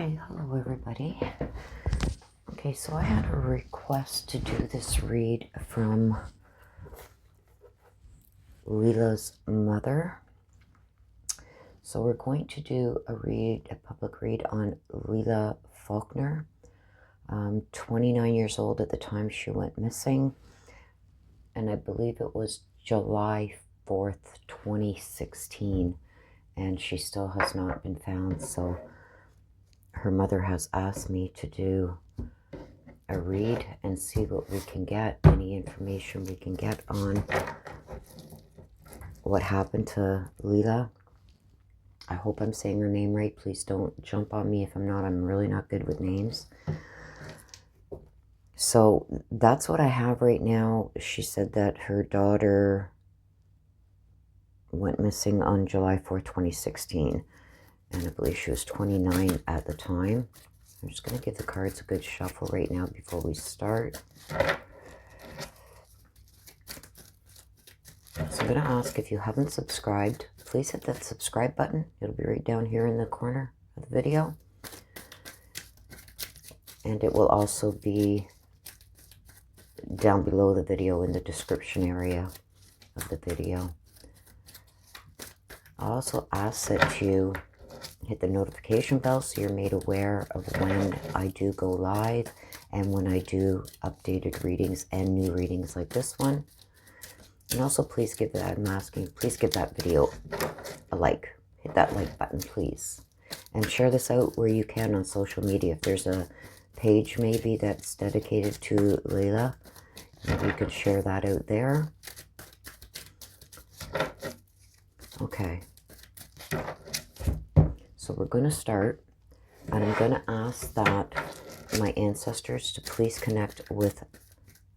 Okay, hello everybody. Okay, so I had a request to do this read from Lela's mother. So we're going to do a public read on Lelia Faulkner, 29 years old at the time she went missing, and I believe it was July 4th, 2016, and she still has not been found. So her mother has asked me to do a read and see what we can get, any information we can get on what happened to Lelia. I hope I'm saying her name right. Please don't jump on me if I'm not. I'm really not good with names. So that's what I have right now. She said that her daughter went missing on July 4th, 2016. And I believe she was 29 at the time. I'm just going to give the cards a good shuffle right now before we start. So I'm going to ask, if you haven't subscribed, please hit that subscribe button. It'll be right down here in the corner of the video. And it will also be down below the video in the description area of the video. I also ask that you hit the notification bell so you're made aware of when I do go live and when I do updated readings and new readings like this one. And also please give that, I'm asking, please give that video a like. Hit that like button, please. And share this out where you can on social media. If there's a page maybe that's dedicated to Lelia, maybe you could share that out there. Okay. So we're going to start, and I'm going to ask that my ancestors to please connect with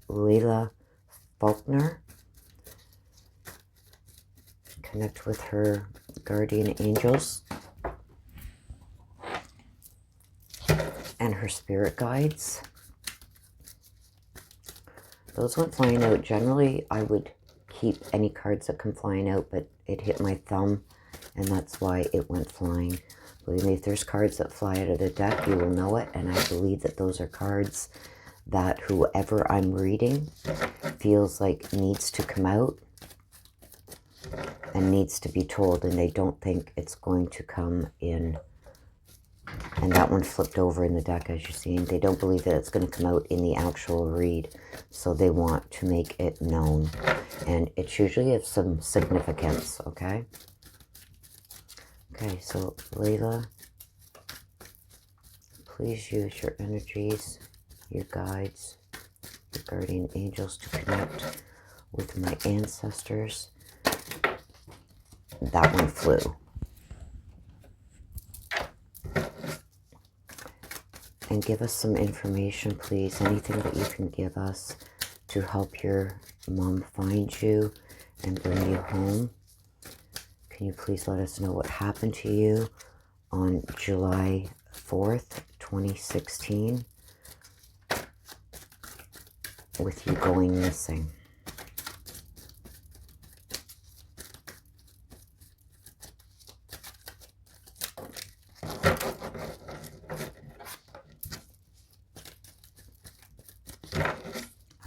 Lelia Faulkner. Connect with her guardian angels and her spirit guides. Those went flying out. Generally, I would keep any cards that come flying out, but it hit my thumb, and that's why it went flying. Believe me, if there's cards that fly out of the deck, you will know it, and I believe that those are cards that whoever I'm reading feels like needs to come out and needs to be told, and they don't think it's going to come in. And that one flipped over in the deck, as you've seen. They don't believe that it's going to come out in the actual read, so they want to make it known. And it's usually of some significance, okay? Okay, so Lelia, please use your energies, your guides, your guardian angels to connect with my ancestors. That one flew. And give us some information, please. Anything that you can give us to help your mom find you and bring you home. Can you please let us know what happened to you on July 4th, 2016, with you going missing?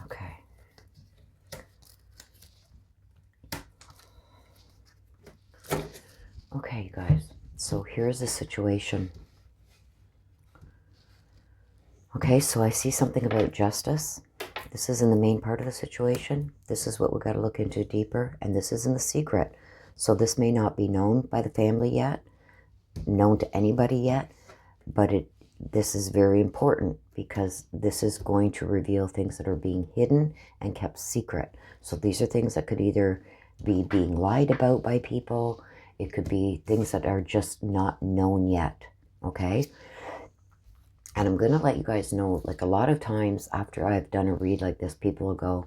Okay. Okay, you guys. So here's the situation. Okay, so I see something about justice. This is in the main part of the situation. This is what we got to look into deeper, and this is in the secret. So this may not be known by the family yet, known to anybody yet, but this is very important because this is going to reveal things that are being hidden and kept secret. So these are things that could either be being lied about by people. It could be things that are just not known yet, okay? And I'm going to let you guys know, like a lot of times after I've done a read like this, people will go,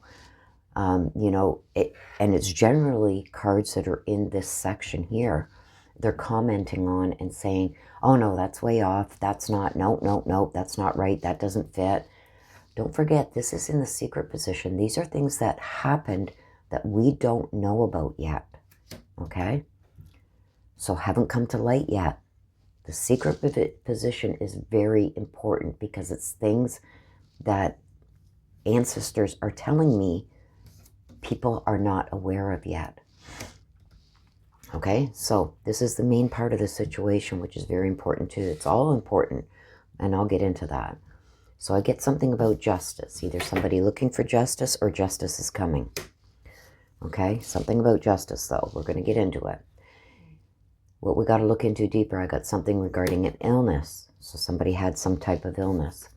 you know, and it's generally cards that are in this section here. They're commenting on and saying, oh no, that's way off. That's not, nope, that's not right. That doesn't fit. Don't forget, this is in the secret position. These are things that happened that we don't know about yet, okay? So haven't come to light yet. The secret position is very important because it's things that ancestors are telling me people are not aware of yet. Okay, so this is the main part of the situation, which is very important too. It's all important, and I'll get into that. So I get something about justice, either somebody looking for justice or justice is coming. Okay, something about justice though. We're going to get into it. What we got to look into deeper, I got something regarding an illness. So somebody had some type of illness.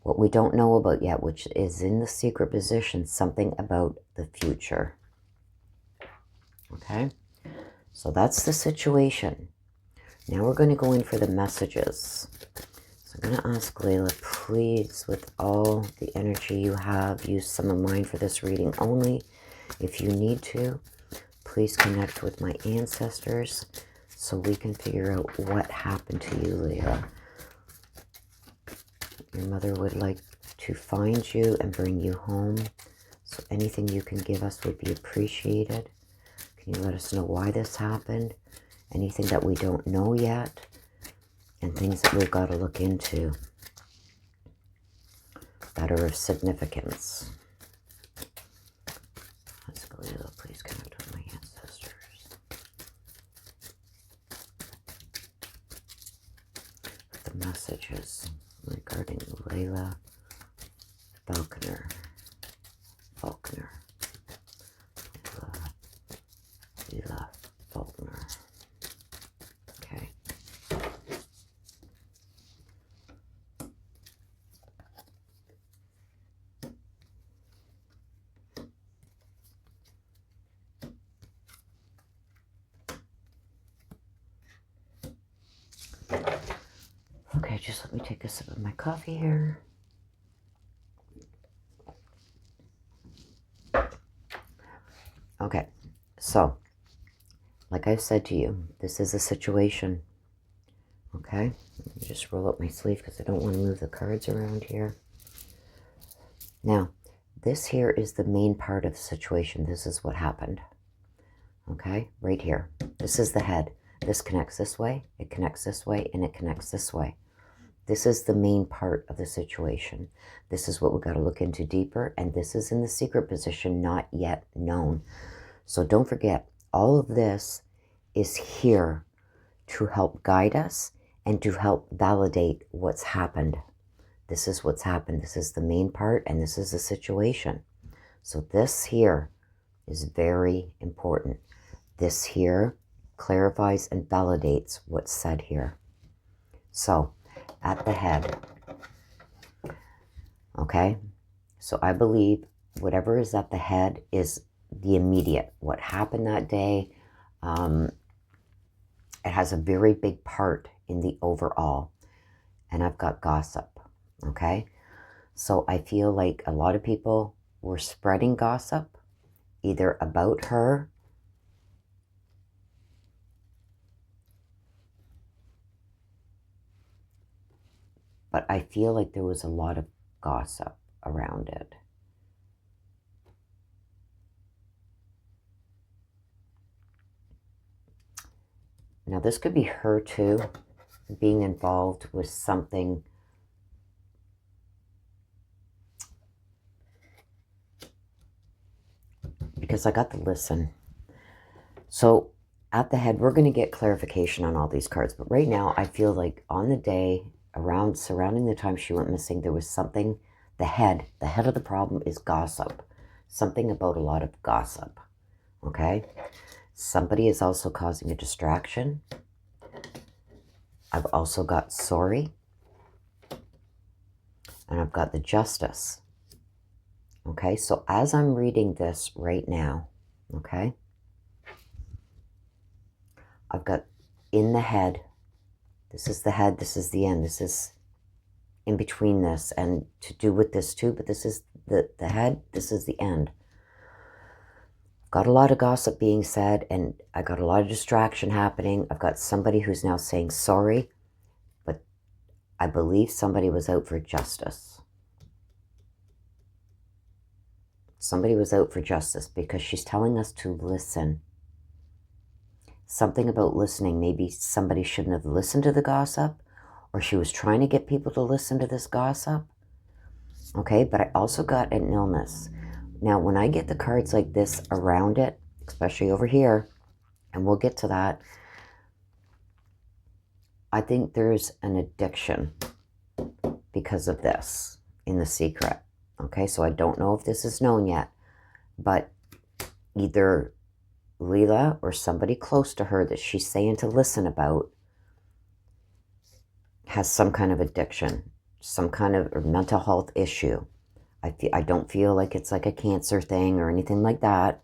What we don't know about yet, which is in the secret position, something about the future. Okay, so that's the situation. Now we're going to go in for the messages. So I'm going to ask Lelia, please, with all the energy you have, use some of mine for this reading only. If you need to, please connect with my ancestors so we can figure out what happened to you, Lelia. Your mother would like to find you and bring you home. So anything you can give us would be appreciated. Can you let us know why this happened? Anything that we don't know yet? And things that we've got to look into that are of significance. Let's go, Lelia, please connect with my ancestors. The messages regarding Lelia Faulkner. Lelia Faulkner. Okay. Okay, just let me take a sip of my coffee here. Okay, so, like I said to you, this is a situation. Okay, let me just roll up my sleeve because I don't want to move the cards around here. Now, this here is the main part of the situation. This is what happened. Okay, right here. This is the head. This connects this way, it connects this way, and it connects this way. This is the main part of the situation. This is what we've got to look into deeper, and this is in the secret position, not yet known. So don't forget, all of this is here to help guide us and to help validate what's happened. This is what's happened. This is the main part, and this is the situation. So this here is very important. This here clarifies and validates what's said here. So, at the head, okay? So I believe whatever is at the head is the immediate. What happened that day, it has a very big part in the overall. And I've got gossip, okay? So I feel like a lot of people were spreading gossip, either about her, but I feel like there was a lot of gossip around it. Now, this could be her too, being involved with something because I got to listen. So at the head, we're going to get clarification on all these cards. But right now, I feel like on the day, around surrounding the time she went missing, there was something, the head of the problem is gossip. Something about a lot of gossip, okay? Somebody is also causing a distraction. I've also got sorry. And I've got the justice. Okay, so as I'm reading this right now, okay, I've got in the head, this is the head, this is the end, this is in between this, and to do with this too, but this is the head, this is the end. I've got a lot of gossip being said, and I got a lot of distraction happening. I've got somebody who's now saying sorry, but I believe somebody was out for justice. Somebody was out for justice because she's telling us to listen. Something about listening. Maybe somebody shouldn't have listened to the gossip, or she was trying to get people to listen to this gossip. Okay, but I also got an illness. Now, when I get the cards like this around it, especially over here, and we'll get to that, I think there's an addiction because of this in the secret. Okay, so I don't know if this is known yet, but either Lelia or somebody close to her that she's saying to listen about has some kind of addiction, some kind of mental health issue. I don't feel like it's like a cancer thing or anything like that,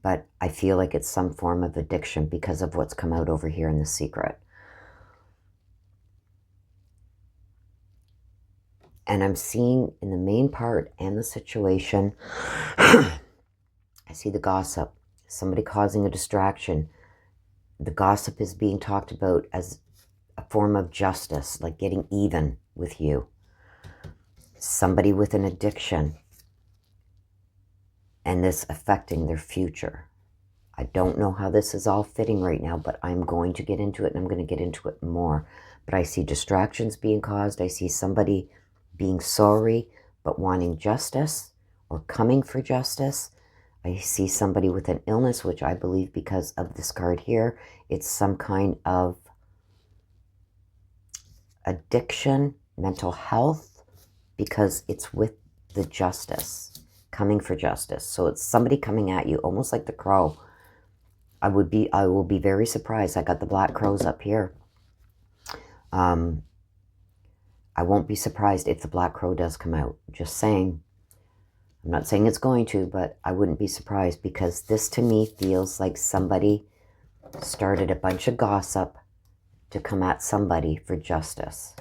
but I feel like it's some form of addiction because of what's come out over here in the secret. And I'm seeing in the main part and the situation, I see the gossip, somebody causing a distraction. The gossip is being talked about as a form of justice, like getting even with you. Somebody with an addiction, and this affecting their future. I don't know how this is all fitting right now, but I'm going to get into it, and I'm going to get into it more. But I see distractions being caused. I see somebody being sorry, but wanting justice or coming for justice. I see somebody with an illness, which I believe because of this card here, it's some kind of addiction, mental health, because it's with the justice, coming for justice. So it's somebody coming at you, almost like the crow. I will be very surprised. I got the black crows up here. I won't be surprised if the black crow does come out. Just saying. I'm not saying it's going to, but I wouldn't be surprised, because this to me feels like somebody started a bunch of gossip to come at somebody for justice.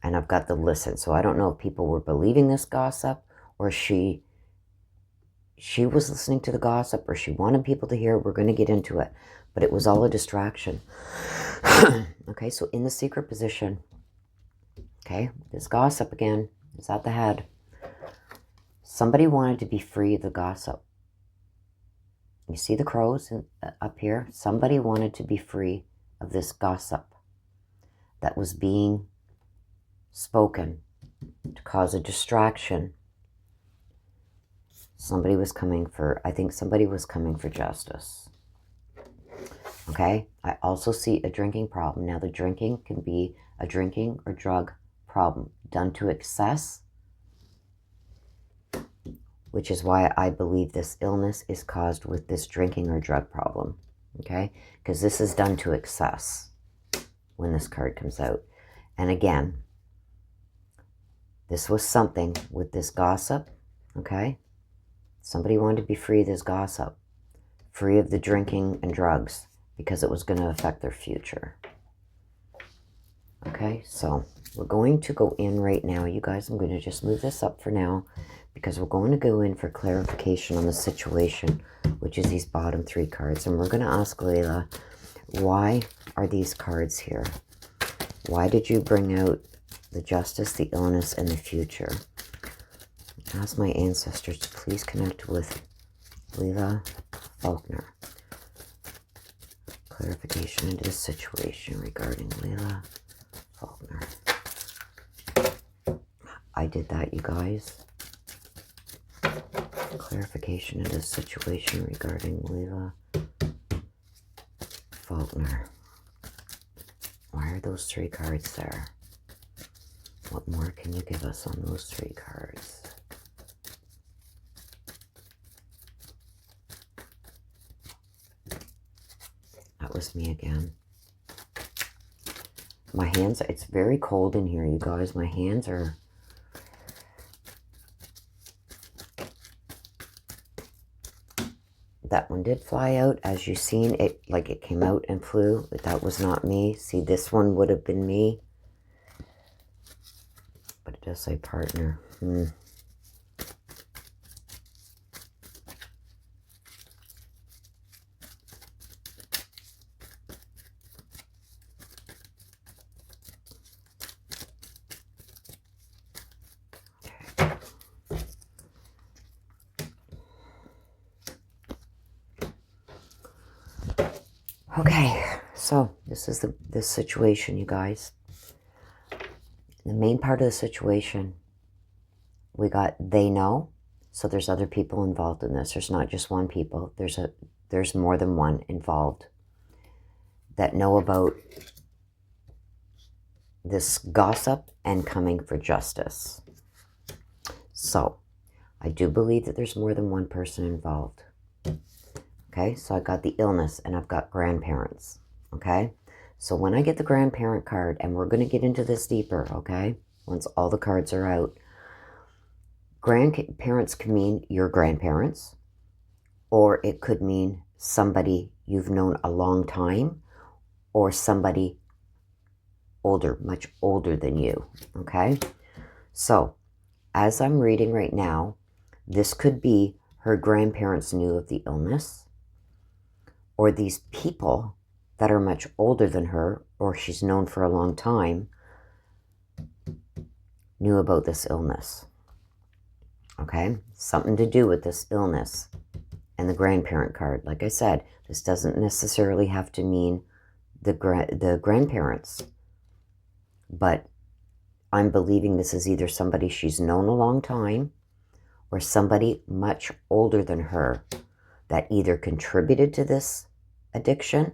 And I've got the listen. So I don't know if people were believing this gossip, or she was listening to the gossip, or she wanted people to hear it. We're going to get into it. But it was all a distraction. Okay, so in the secret position, okay, this gossip again is at the head. Somebody wanted to be free of the gossip. You see the crows up here? Somebody wanted to be free of this gossip that was being spoken to cause a distraction. Somebody was coming for, I think somebody was coming for justice. Okay, I also see a drinking problem. Now the drinking can be a drinking or drug problem done to excess, which is why I believe this illness is caused with this drinking or drug problem. Okay, because this is done to excess when this card comes out. And again, this was something with this gossip. Okay, somebody wanted to be free of this gossip, free of the drinking and drugs, because it was going to affect their future. Okay, so we're going to go in right now, you guys. I'm going to just move this up for now, because we're going to go in for clarification on the situation, which is these bottom three cards. And we're going to ask Lelia, why are these cards here? Why did you bring out the justice, the illness, and the future? Ask my ancestors to please connect with Lelia Faulkner. Clarification into the situation regarding Lelia Faulkner. I did that, you guys. Clarification into the situation regarding Lelia Faulkner. Why are those three cards there? What more can you give us on those three cards? That was me again. My hands, it's very cold in here, you guys. My hands are... That one did fly out, as you've seen. It, like it came out and flew, but that was not me. See, this one would have been me. But it does say partner. Okay, so this is this situation, you guys. The main part of the situation, we got they know. So there's other people involved in this. There's not just one people. There's more than one involved that know about this gossip and coming for justice. So I do believe that there's more than one person involved. Okay, so I got the illness and I've got grandparents. Okay, so when I get the grandparent card, and we're going to get into this deeper, okay, once all the cards are out, grandparents can mean your grandparents, or it could mean somebody you've known a long time, or somebody older, much older than you, okay? So, as I'm reading right now, this could be her grandparents knew of the illness, or these people that are much older than her, or she's known for a long time, knew about this illness, okay? Something to do with this illness and the grandparent card. Like I said, this doesn't necessarily have to mean the grandparents, but I'm believing this is either somebody she's known a long time or somebody much older than her that either contributed to this addiction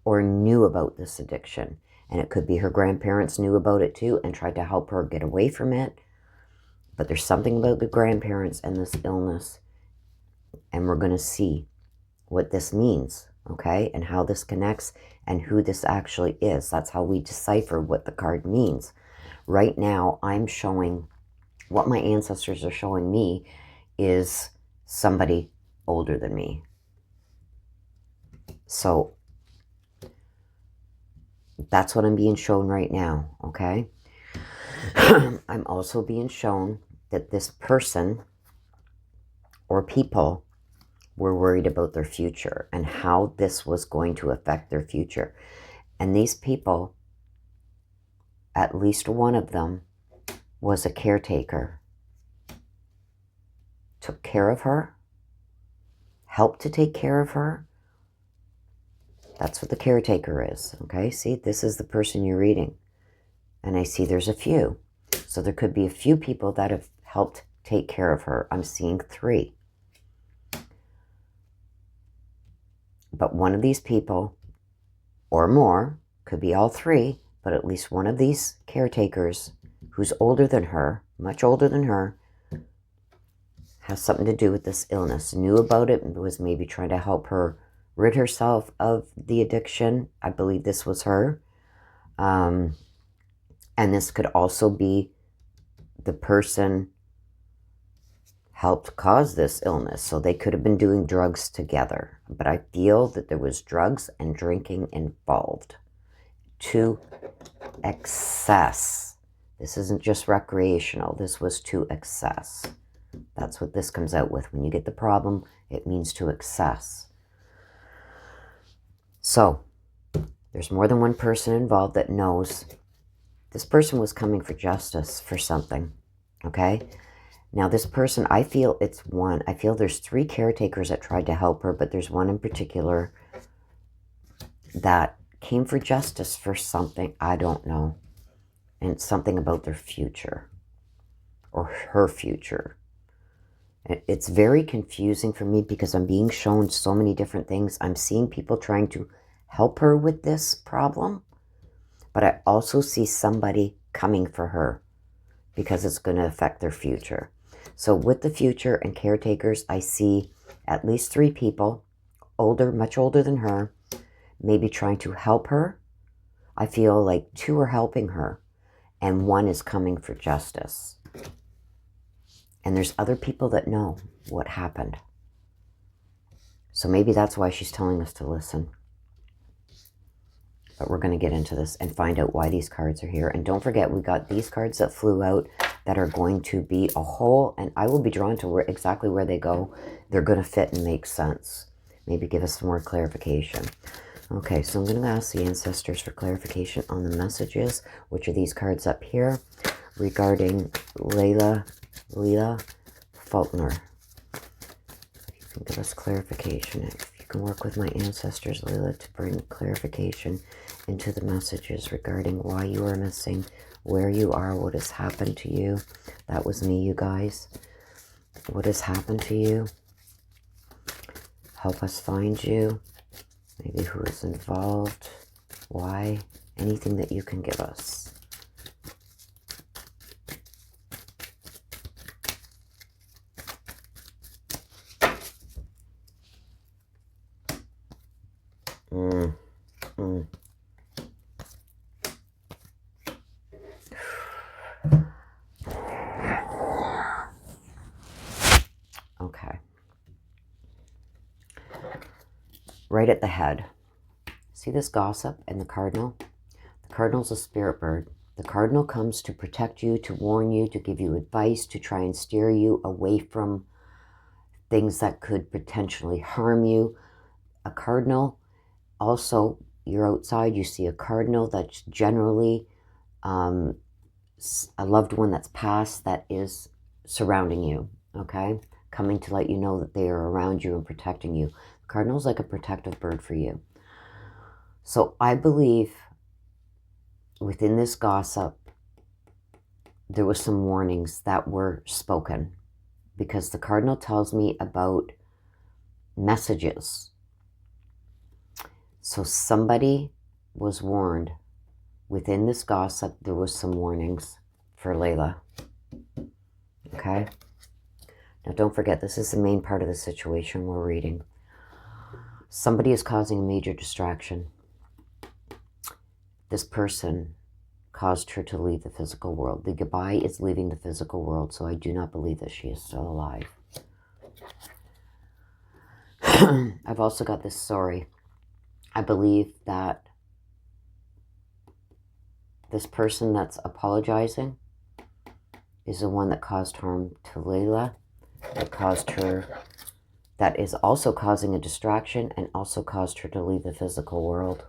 or knew about this addiction. And it could be her grandparents knew about it too and tried to help her get away from it. But there's something about the grandparents and this illness, and we're going to see what this means, okay, and how this connects and who this actually is. That's how we decipher what the card means. Right now, I'm showing, what my ancestors are showing me is somebody older than me. So that's what I'm being shown right now, okay? I'm also being shown that this person or people were worried about their future and how this was going to affect their future. And these people, at least one of them, was a caretaker. Took care of her, helped to take care of her. That's what the caretaker is, okay? See, this is the person you're reading. And I see there's a few. So there could be a few people that have helped take care of her. I'm seeing 3. But one of these people, or more, could be all 3, but at least one of these caretakers who's older than her, much older than her, has something to do with this illness, knew about it, and was maybe trying to help her rid herself of the addiction. I believe this was her. And this could also be the person helped cause this illness. So they could have been doing drugs together. But I feel that there was drugs and drinking involved to excess. This isn't just recreational. This was to excess. That's what this comes out with. When you get the problem, it means to excess. So there's more than one person involved that knows this person was coming for justice for something, okay? Now this person, I feel it's one. I feel there's 3 caretakers that tried to help her, but there's one in particular that came for justice for something, I don't know. And it's something about their future or her future. It's very confusing for me because I'm being shown so many different things. I'm seeing people trying to help her with this problem, but I also see somebody coming for her because it's going to affect their future. So with the future and caretakers, I see at least 3 people, older, much older than her, maybe trying to help her. I feel like 2 are helping her and 1 is coming for justice. And there's other people that know what happened. So maybe that's why she's telling us to listen. But we're going to get into this and find out why these cards are here. And don't forget, we got these cards that flew out that are going to be a whole, and I will be drawn to exactly where they go. They're going to fit and make sense. Maybe give us some more clarification. Okay, so I'm going to ask the ancestors for clarification on the messages, which are these cards up here, regarding Lelia Faulkner. If you can give us clarification, if you can work with my ancestors, Lelia, to bring clarification into the messages regarding why you are missing, where you are, what has happened to you. That was me, you guys. What has happened to you? Help us find you. Maybe who is involved. Why? Anything that you can give us. Okay. Right at the head. See this gossip and the cardinal? The cardinal's a spirit bird. The cardinal comes to protect you, to warn you, to give you advice, to try and steer you away from things that could potentially harm you. A cardinal, also, you're outside, you see a cardinal that's generally a loved one that's passed that is surrounding you, okay? Coming to let you know that they are around you and protecting you. The cardinal's like a protective bird for you. So I believe within this gossip, there was some warnings that were spoken, because the cardinal tells me about messages. So somebody was warned. Within this gossip, there was some warnings for Lelia. Okay? Now don't forget, this is the main part of the situation we're reading. Somebody is causing a major distraction. This person caused her to leave the physical world. The goodbye is leaving the physical world, so I do not believe that she is still alive. I've also got this story. I believe that this person that's apologizing is the one that caused harm to Lelia, that caused her, that is also causing a distraction and also caused her to leave the physical world.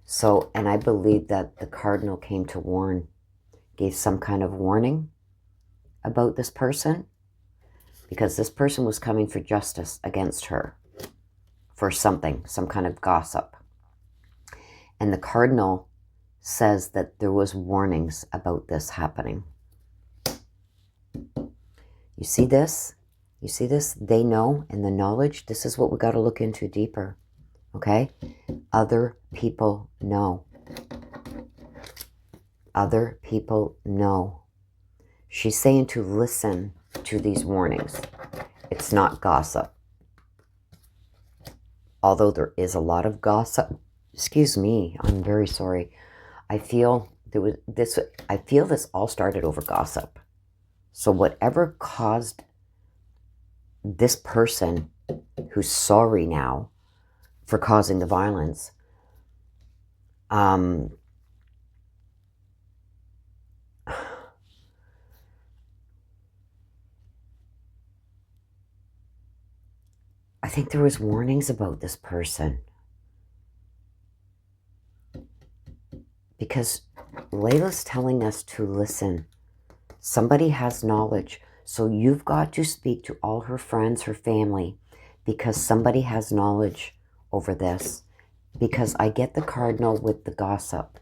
So, and I believe that the cardinal came to warn, gave some kind of warning about this person, because this person was coming for justice against her for something, some kind of gossip. And the cardinal says that there was warnings about this happening. You see this? You see this? They know, and the knowledge, this is what we got to look into deeper. Okay? Other people know. Other people know. She's saying to listen to these warnings. It's not gossip. Although there is a lot of gossip. Excuse me, I'm very sorry. I feel this all started over gossip. So whatever caused this person who's sorry now for causing the violence, I think there was warnings about this person. Because Leila's telling us to listen. Somebody has knowledge. So you've got to speak to all her friends, her family, because somebody has knowledge over this. Because I get the cardinal with the gossip.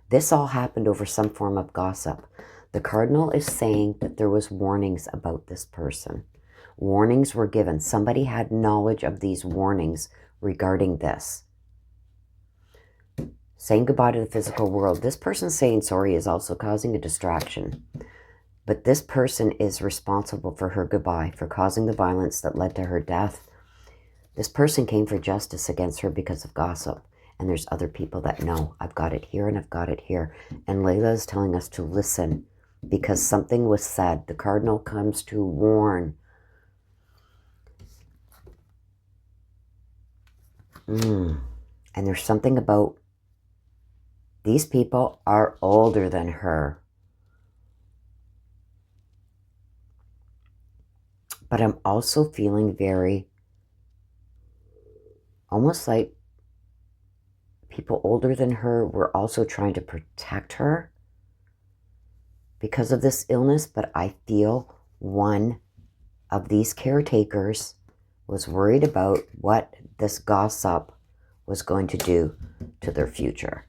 This all happened over some form of gossip. The cardinal is saying that there was warnings about this person. Warnings were given. Somebody had knowledge of these warnings regarding this. Saying goodbye to the physical world. This person saying sorry is also causing a distraction. But this person is responsible for her goodbye, for causing the violence that led to her death. This person came for justice against her because of gossip. And there's other people that know. I've got it here and I've got it here. And Lelia is telling us to listen because something was said. The cardinal comes to warn. And there's something about these people are older than her. But I'm also feeling very, almost like people older than her were also trying to protect her because of this illness. But I feel one of these caretakers was worried about what this gossip was going to do to their future.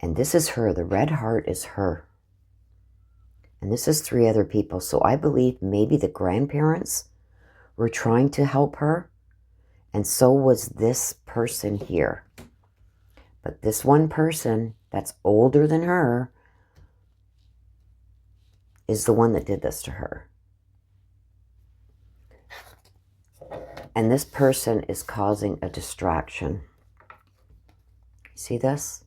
And this is her. The red heart is her. And this is 3 other people. So I believe maybe the grandparents were trying to help her. And so was this person here. But this one person that's older than her is the one that did this to her. And this person is causing a distraction. See this?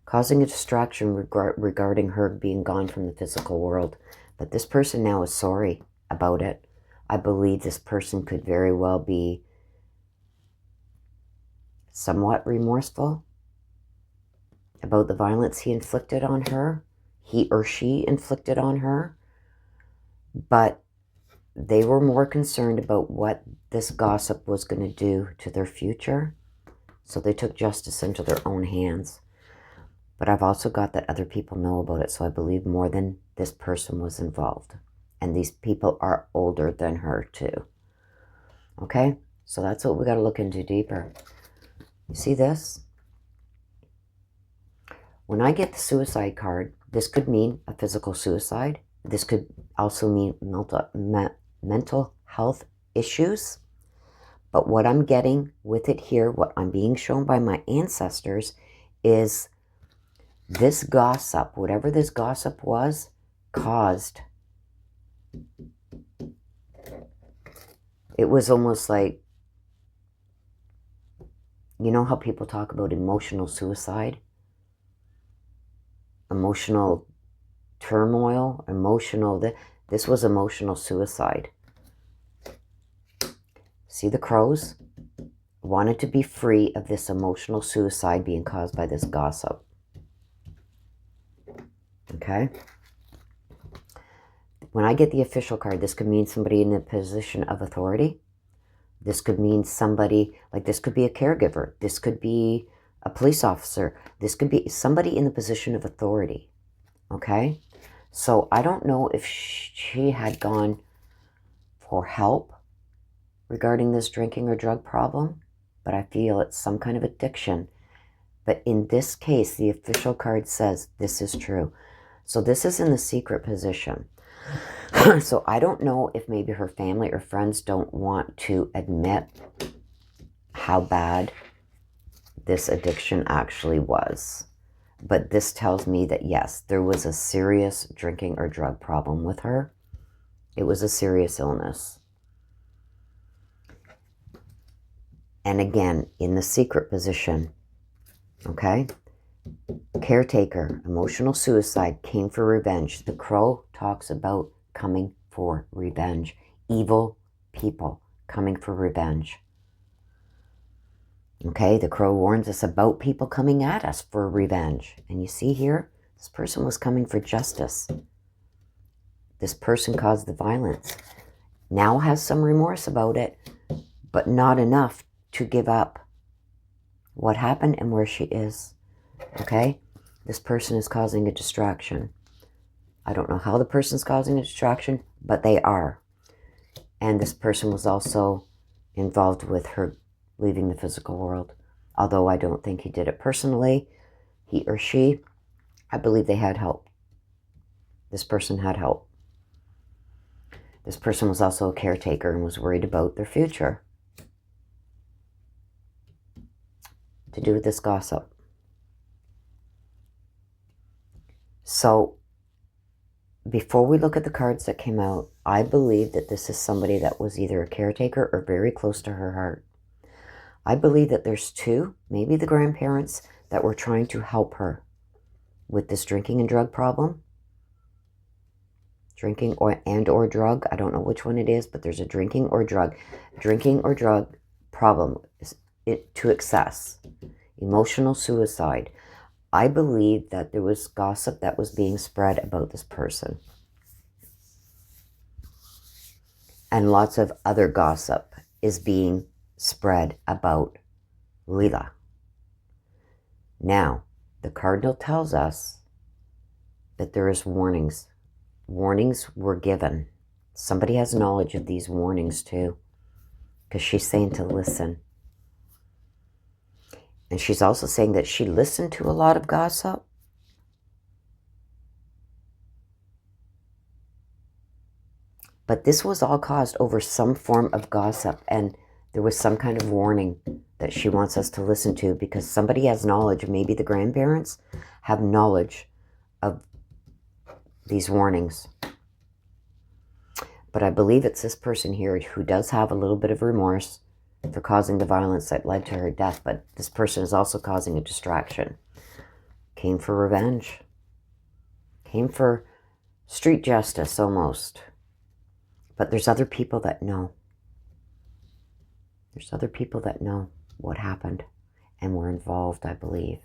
Causing a distraction regarding her being gone from the physical world. But this person now is sorry about it. I believe this person could very well be somewhat remorseful about the violence he inflicted on her. He or she inflicted on her. But they were more concerned about what this gossip was going to do to their future. So they took justice into their own hands. But I've also got that other people know about it. So I believe more than this person was involved. And these people are older than her too. Okay? So that's what we got to look into deeper. You see this? When I get the suicide card, this could mean a physical suicide. This could also mean mental health issues. But what I'm getting with it here, what I'm being shown by my ancestors, is this gossip, whatever this gossip was, caused. It was almost like, you know how people talk about emotional suicide? Emotional turmoil, this was emotional suicide. See the crows? Wanted to be free of this emotional suicide being caused by this gossip. Okay? When I get the official card, this could mean somebody in a position of authority. This could mean somebody, like this could be a caregiver. This could be a police officer. This could be somebody in the position of authority. Okay? So I don't know if she had gone for help regarding this drinking or drug problem, but I feel it's some kind of addiction. But in this case, the official card says this is true. So this is in the secret position. So I don't know if maybe her family or friends don't want to admit how bad this addiction actually was. But this tells me that yes, there was a serious drinking or drug problem with her. It was a serious illness. And again, in the secret position, okay? Caretaker, emotional suicide, came for revenge. The crow talks about coming for revenge. Evil people coming for revenge. Okay, the crow warns us about people coming at us for revenge. And you see here, this person was coming for justice. This person caused the violence. Now has some remorse about it, but not enough to give up what happened and where she is. Okay, this person is causing a distraction. I don't know how the person's causing a distraction, but they are. And this person was also involved with her leaving the physical world. Although I don't think he did it personally, he or she, I believe they had help. This person had help. This person was also a caretaker and was worried about their future. To do with this gossip. So, before we look at the cards that came out, I believe that this is somebody that was either a caretaker or very close to her heart. I believe that there's 2, maybe the grandparents, that were trying to help her with this drinking and drug problem. Drinking or drug. I don't know which one it is, but there's a drinking or drug problem to excess. Emotional suicide. I believe that there was gossip that was being spread about this person. And lots of other gossip is being spread about Lelia. Now, the cardinal tells us that there is warnings. Warnings were given. Somebody has knowledge of these warnings too, because she's saying to listen. And she's also saying that she listened to a lot of gossip. But this was all caused over some form of gossip, and there was some kind of warning that she wants us to listen to, because somebody has knowledge. Maybe the grandparents have knowledge of these warnings. But I believe it's this person here who does have a little bit of remorse for causing the violence that led to her death, but this person is also causing a distraction. Came for revenge. Came for street justice, almost. But there's other people that know. There's other people that know what happened and were involved, I believe.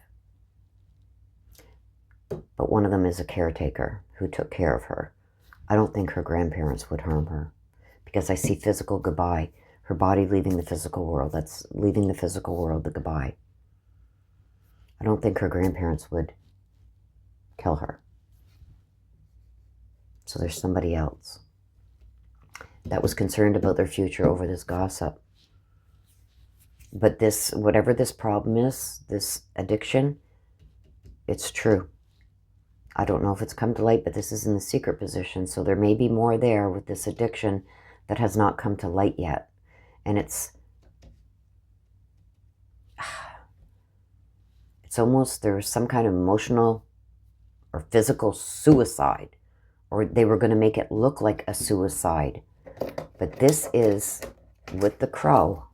But one of them is a caretaker who took care of her. I don't think her grandparents would harm her, because I see physical goodbye. Her body leaving the physical world. That's leaving the physical world, the goodbye. I don't think her grandparents would kill her. So there's somebody else that was concerned about their future over this gossip. But this, whatever this problem is, this addiction, it's true. I don't know if it's come to light, but this is in the secret position. So there may be more there with this addiction that has not come to light yet. And it's almost, there's some kind of emotional or physical suicide, or they were going to make it look like a suicide. But this is with the crow.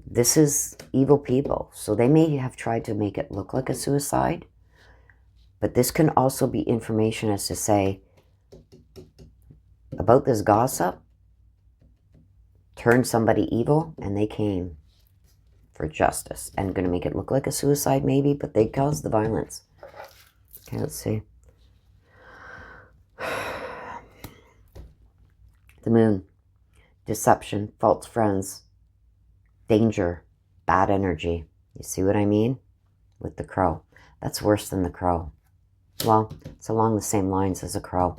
This is evil people. So they may have tried to make it look like a suicide, but this can also be information as to say about this gossip turned somebody evil, and they came for justice and going to make it look like a suicide maybe, but they caused the violence. Okay, let's see. The moon, deception, false friends, danger, bad energy. You see what I mean? With the crow. That's worse than the crow. Well, it's along the same lines as a crow.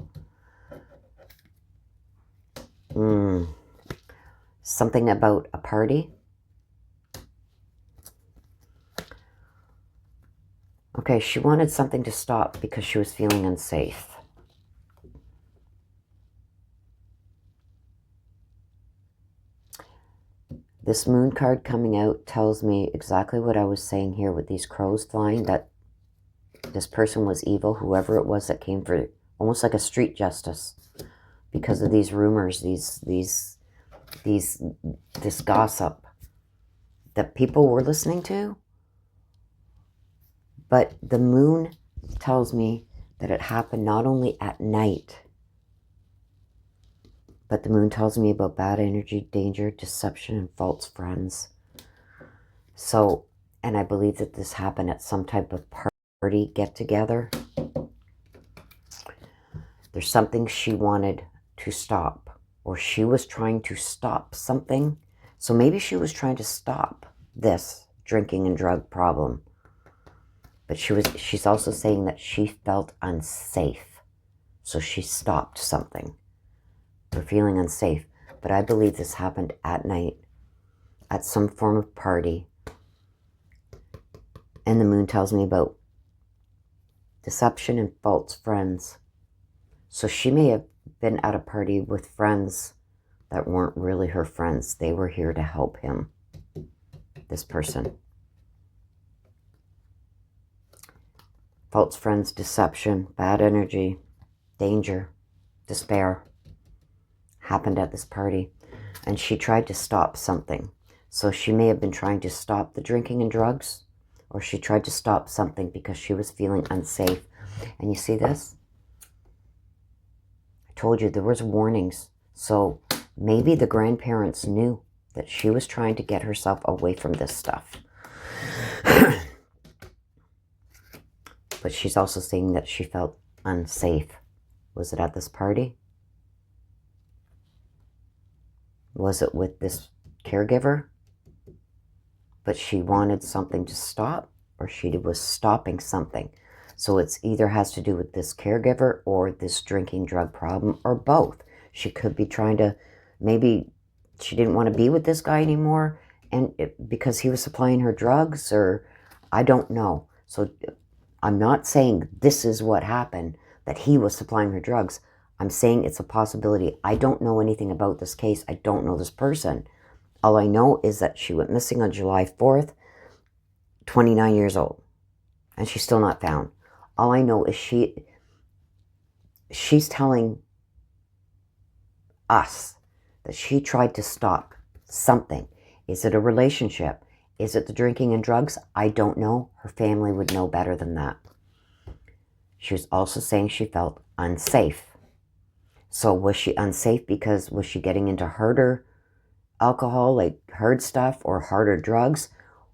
Something about a party. Okay, she wanted something to stop because she was feeling unsafe. This moon card coming out tells me exactly what I was saying here with these crows flying, that this person was evil, whoever it was that came for almost like a street justice because of these rumors, this gossip that people were listening to. But the moon tells me that it happened not only at night, but the moon tells me about bad energy, danger, deception, and false friends. So, and I believe that this happened at some type of party get-together. There's something she wanted to stop, or she was trying to stop something. So maybe she was trying to stop this drinking and drug problem. But she's also saying that she felt unsafe. So she stopped something for feeling unsafe. But I believe this happened at night, at some form of party. And the moon tells me about deception and false friends. So she may have been at a party with friends that weren't really her friends. They were here to help him, this person. False friends, deception, bad energy, danger, despair happened at this party. And she tried to stop something. So she may have been trying to stop the drinking and drugs, or she tried to stop something because she was feeling unsafe. And you see this? I told you there was warnings. So maybe the grandparents knew that she was trying to get herself away from this stuff. But she's also saying that she felt unsafe. Was it at this party? Was it with this caregiver? But she wanted something to stop, or she was stopping something. So it's either has to do with this caregiver or this drinking drug problem, or both. She could be trying to, maybe she didn't want to be with this guy anymore, and because he was supplying her drugs, or I don't know. So I'm not saying this is what happened, that he was supplying her drugs. I'm saying it's a possibility. I don't know anything about this case. I don't know this person. All I know is that she went missing on July 4th, 29 years old, and she's still not found. All I know is she's telling us that she tried to stop something. Is it a relationship? Is it the drinking and drugs? I don't know. Her family would know better than that. She was also saying she felt unsafe. So was she unsafe because was she getting into harder alcohol, like hard stuff, or harder drugs?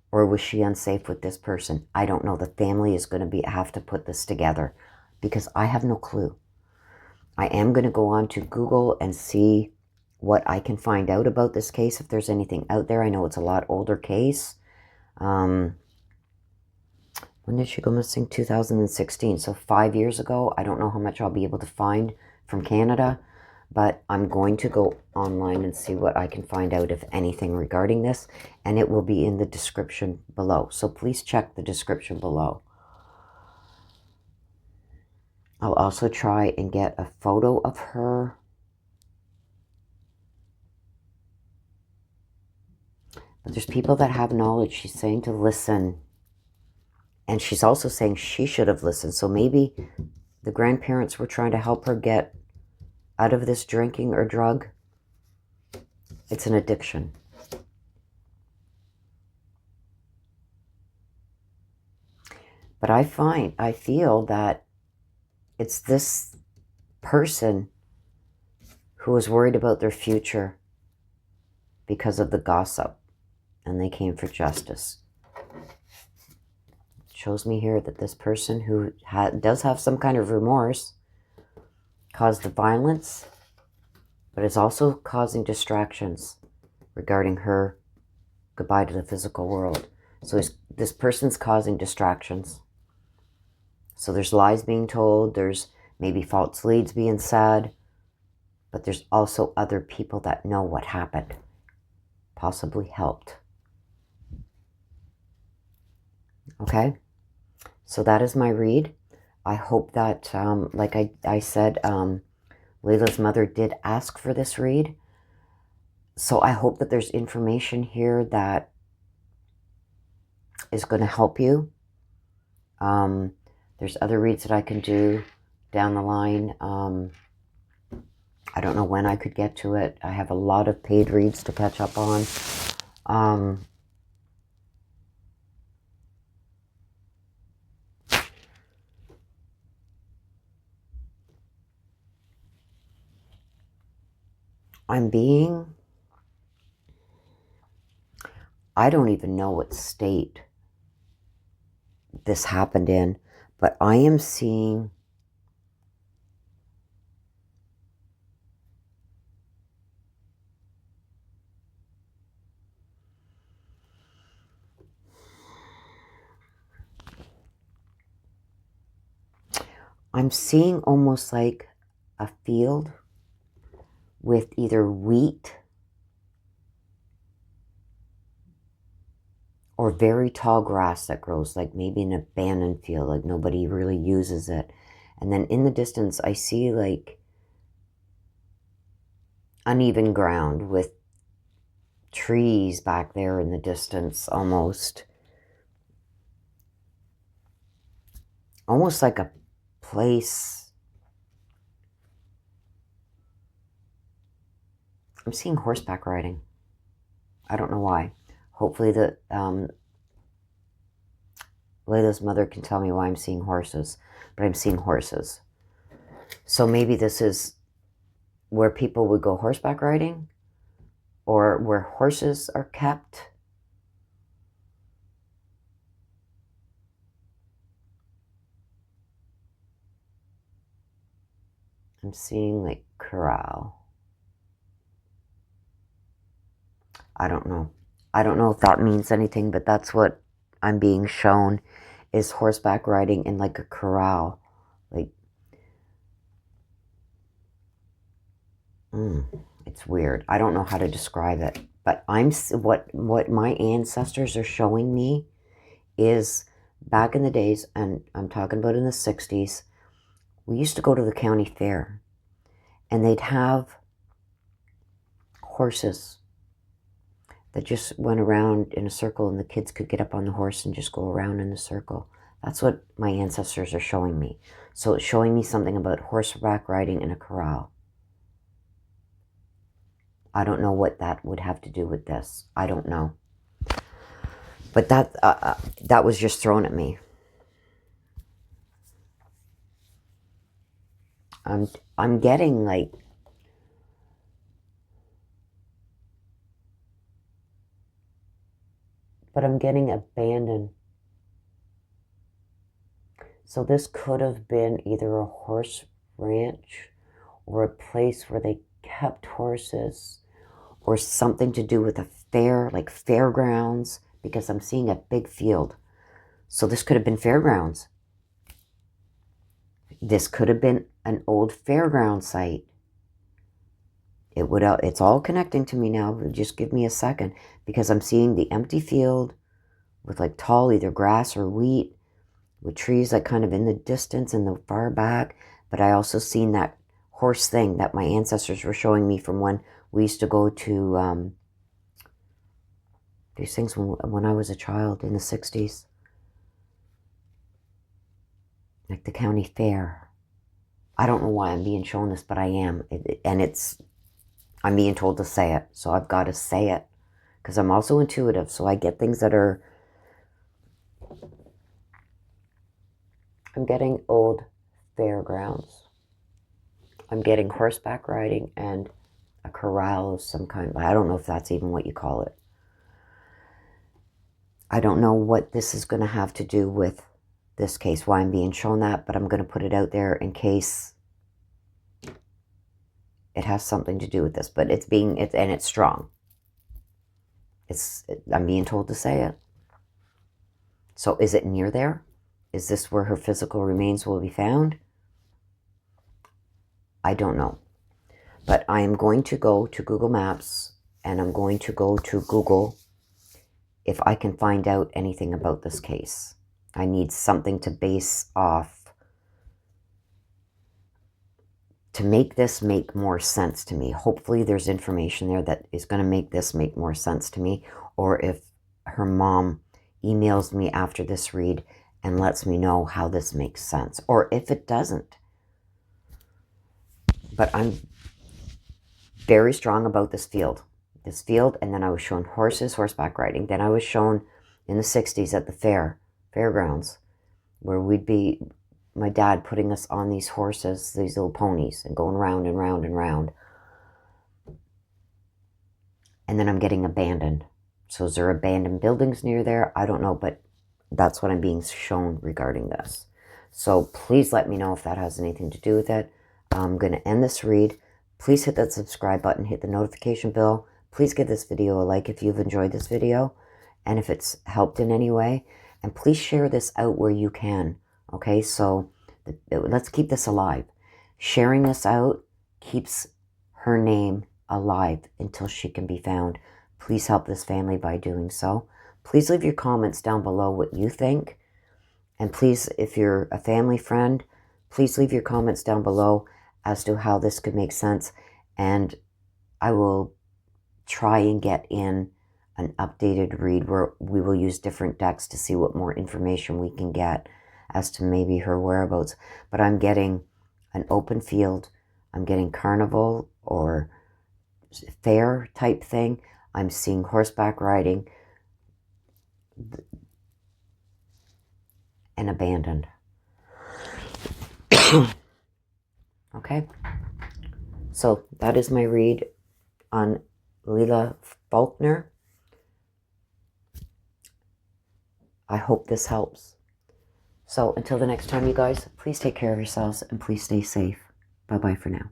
Or was she unsafe with this person? I don't know. The family is going to have to put this together because I have no clue. I am going to go on to Google and see what I can find out about this case, if there's anything out there. I know it's a lot older case. When did she go missing? 2016. So 5 years ago. I don't know how much I'll be able to find from Canada, but I'm going to go online and see what I can find out, if anything, regarding this, and it will be in the description below. So please check the description below. I'll also try and get a photo of her. But there's people that have knowledge. She's saying to listen. And she's also saying she should have listened. So maybe the grandparents were trying to help her get out of this drinking or drug. It's an addiction. But I feel that it's this person who was worried about their future because of the gossip, and they came for justice. It shows me here that this person who does have some kind of remorse caused the violence, but is also causing distractions regarding her goodbye to the physical world. So this person's causing distractions. So there's lies being told, there's maybe false leads being said, but there's also other people that know what happened, possibly helped. Okay, so that is my read. I hope that, like I said, Leila's mother did ask for this read. So I hope that there's information here that is going to help you. There's other reads that I can do down the line. I don't know when I could get to it. I have a lot of paid reads to catch up on. I don't even know what state this happened in, but I am seeing almost like a field with either wheat or very tall grass that grows, like maybe an abandoned field, like nobody really uses it. And then in the distance, I see like uneven ground with trees back there in the distance, almost like a place. I'm seeing horseback riding. I don't know why. Hopefully Leila's mother can tell me why I'm seeing horses, but I'm seeing horses. So maybe this is where people would go horseback riding, or where horses are kept. I'm seeing like corral. I don't know. I don't know if that means anything, but that's what I'm being shown. is horseback riding in like a corral. Like, it's weird. I don't know how to describe it. But what my ancestors are showing me is back in the days, and I'm talking about in the 60s, we used to go to the county fair, and they'd have horses that just went around in a circle, and the kids could get up on the horse and just go around in a circle. That's what my ancestors are showing me. So it's showing me something about horseback riding in a corral. I don't know what that would have to do with this. I don't know. But that was just thrown at me. I'm getting like, but I'm getting abandoned. So this could have been either a horse ranch or a place where they kept horses, or something to do with a fair, like fairgrounds, because I'm seeing a big field. So this could have been fairgrounds. This could have been an old fairground site. It's all connecting to me now. Just give me a second, because I'm seeing the empty field with like tall either grass or wheat, with trees like kind of in the distance in the far back. But I also seen that horse thing that my ancestors were showing me from when we used to go to these things when I was a child in the 60s. Like the county fair. I don't know why I'm being shown this, but I am. I'm being told to say it. So I've got to say it. Because I'm also intuitive. So I get things that are... I'm getting old fairgrounds. I'm getting horseback riding and a corral of some kind. I don't know if that's even what you call it. I don't know what this is going to have to do with this case, why I'm being shown that, but I'm going to put it out there in case it has something to do with this. But it's strong. I'm being told to say it. So is it near there? Is this where her physical remains will be found? I don't know. But I am going to go to Google Maps, and I'm going to go to Google if I can find out anything about this case. I need something to base off to make this make more sense to me. Hopefully there's information there that is going to make this make more sense to me. Or if her mom emails me after this read and lets me know how this makes sense. Or if it doesn't. But I'm very strong about this field. And then I was shown horses, horseback riding. Then I was shown in the 60s at the fairgrounds, where we'd be, my dad putting us on these horses, these little ponies, and going round and round and round. And then I'm getting abandoned. So is there abandoned buildings near there? I don't know, but that's what I'm being shown regarding this. So please let me know if that has anything to do with it. I'm going to end this read. Please hit that subscribe button, hit the notification bell. Please give this video a like if you've enjoyed this video and if it's helped in any way. And please share this out where you can. Okay, so let's keep this alive. Sharing this out keeps her name alive until she can be found. Please help this family by doing so. Please leave your comments down below what you think. And please, if you're a family friend, please leave your comments down below as to how this could make sense. And I will try and get in an updated read where we will use different decks to see what more information we can get as to maybe her whereabouts. But I'm getting an open field. I'm getting carnival or fair type thing. I'm seeing horseback riding and abandoned. Okay. So that is my read on Lelia Faulkner. I hope this helps. So until the next time, you guys, please take care of yourselves and please stay safe. Bye-bye for now.